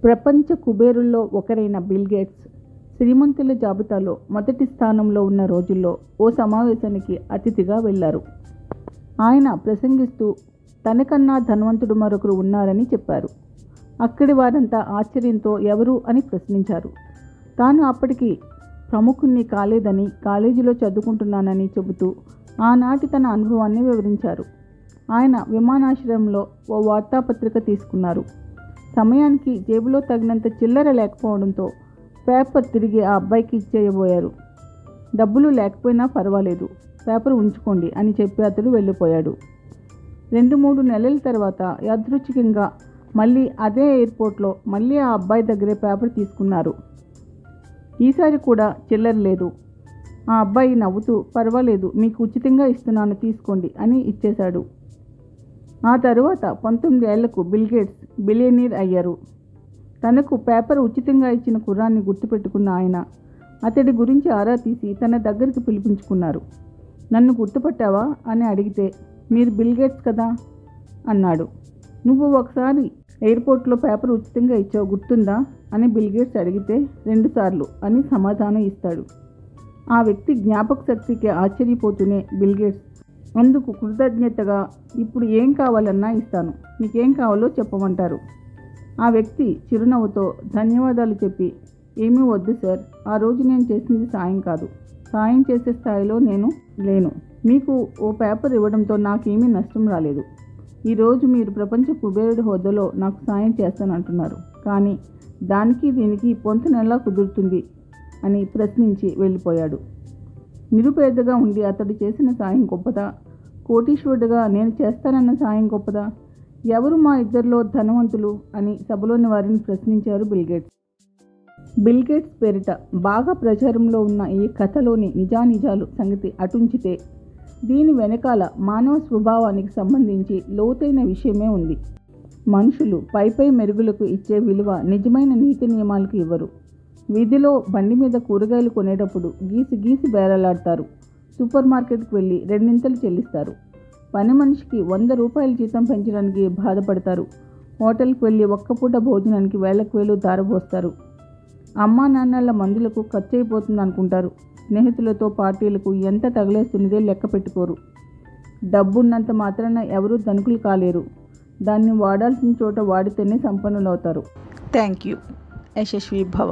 ప్రపంచ కుబేరుల్లో ఒకరైన bill gates శ్రీమంతుల జాబితాలో మొదటి స్థానంలో ఉన్న రోజుల్లో ఓ సమావేశానికి అతిథిగా వెళ్లారు. ఆయన ప్రసంగిస్తూ తనకన్నా ధనవంతుడు మరొకరు ఉన్నారని చెప్పారు. అక్కడి వారంతా ఆశ్చర్యంతో ఎవరు అని ప్రశ్నించారు. తాను అప్పటికి ప్రముఖుణ్ణి కాలేదని, కాలేజీలో చదువుకుంటున్నానని చెబుతూ ఆనాటి తన అనుభవాన్ని వివరించారు. ఆయన విమానాశ్రయంలో ఓ వార్తాపత్రిక తీసుకున్నారు. సమయానికి జేబులో తగినంత చిల్లర లేకపోవడంతో పేపర్ తిరిగి ఆ అబ్బాయికి ఇచ్చేయబోయారు. డబ్బులు లేకపోయినా పర్వాలేదు, పేపర్ ఉంచుకోండి అని చెప్పి అతడు వెళ్ళిపోయాడు. 2-3 నెలల తర్వాత యాదృచ్ఛికంగా మళ్ళీ అదే ఎయిర్పోర్ట్లో మళ్ళీ ఆ అబ్బాయి దగ్గరే పేపర్ తీసుకున్నారు. ఈసారి కూడా చిల్లర లేదు. ఆ అబ్బాయి నవ్వుతూ, పర్వాలేదు, మీకు ఉచితంగా ఇస్తున్నాను, తీసుకోండి అని ఇచ్చేశాడు. ఆ తరువాత 19 ఏళ్లకు బిల్ గేట్స్ బిలియనీర్ అయ్యారు. తనకు పేపర్ ఉచితంగా ఇచ్చిన కుర్రాన్ని గుర్తుపెట్టుకున్న ఆయన అతడి గురించి ఆరా తీసి తన దగ్గరికి పిలిపించుకున్నారు. నన్ను గుర్తుపట్టావా అని అడిగితే, మీరు బిల్ గేట్స్ కదా అన్నాడు. నువ్వు ఒకసారి ఎయిర్పోర్ట్లో పేపర్ ఉచితంగా ఇచ్చావు, గుర్తుందా అని బిల్ గేట్స్ అడిగితే, 2 సార్లు అని సమాధానం ఇస్తాడు. ఆ వ్యక్తి జ్ఞాపక శక్తికి ఆశ్చర్యపోతూనే బిల్ గేట్స్ అందుకు కృతజ్ఞతగా, ఇప్పుడు ఏం కావాలన్నా ఇస్తాను, నీకేం కావాలో చెప్పమంటారు. ఆ వ్యక్తి చిరునవ్వుతో ధన్యవాదాలు చెప్పి, ఏమీ వద్దు సార్, ఆ రోజు నేను చేసింది సాయం కాదు, సాయం చేసే స్థాయిలో నేను లేను. మీకు ఓ పేపర్ ఇవ్వడంతో నాకేమీ నష్టం రాలేదు. ఈరోజు మీరు ప్రపంచ కుబేరుడి హోదాలో నాకు సాయం చేస్తానంటున్నారు, కానీ దానికి దీనికి పొంతన ఎలా కుదురుతుంది అని ప్రశ్నించి వెళ్ళిపోయాడు. నిరుపేదగా ఉండి అతడు చేసిన సాయం గొప్పదా, కోటీశ్వరుడుగా నేను చేస్తానన్న సాయం గొప్పదా? ఎవరు మా ఇద్దరిలో ధనవంతులు అని సభలోని వారిని ప్రశ్నించారు బిల్ గేట్స్. బిల్ గేట్స్ పేరిట బాగా ప్రచారంలో ఉన్న ఈ కథలోని నిజానిజాలు సంగతి అటుంచితే, దీని వెనకాల మానవ స్వభావానికి సంబంధించి లోతైన విషయమే ఉంది. మనుషులు పై మెరుగులకు ఇచ్చే విలువ నిజమైన నీతి నియమాలకు ఇవ్వరు. వీధిలో బండి మీద కూరగాయలు కొనేటప్పుడు గీసి బేరాలాడతారు. సూపర్ మార్కెట్కి వెళ్ళి 2 చెల్లిస్తారు. పని మనిషికి 100 రూపాయల జీతం పెంచడానికి బాధపడతారు. హోటల్కి వెళ్ళి ఒక్కపూట భోజనానికి వేలకు వేలు దారబోస్తారు. అమ్మా నాన్నల మందులకు ఖర్చు అయిపోతుంది అనుకుంటారు. స్నేహితులతో పార్టీలకు ఎంత తగిలేస్తున్నదే లెక్క పెట్టుకోరు. డబ్బున్నంత మాత్రాన ఎవరూ ధనికులు కాలేరు. దాన్ని వాడాల్సిన చోట వాడితేనే సంపన్నులవుతారు. Thank you. యశస్వి భవ.